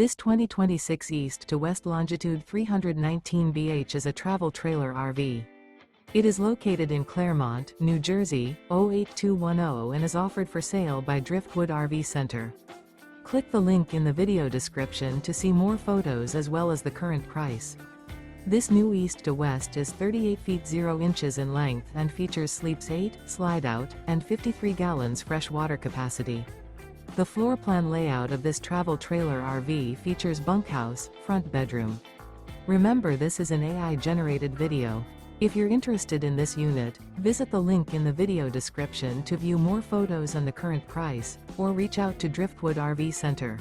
This 2026 East to West Longitude 319BH is a travel trailer RV. It is located in Clermont, New Jersey, 08210 and is offered for sale by Driftwood RV Center. Click the link in the video description to see more photos as well as the current price. This new East to West is 38 feet 0 inches in length and features sleeps 8, slide out, and 53 gallons fresh water capacity. The floor plan layout of this travel trailer RV features bunkhouse, front bedroom. Remember, this is an AI-generated video. If you're interested in this unit, visit the link in the video description to view more photos and the current price, or reach out to Driftwood RV Center.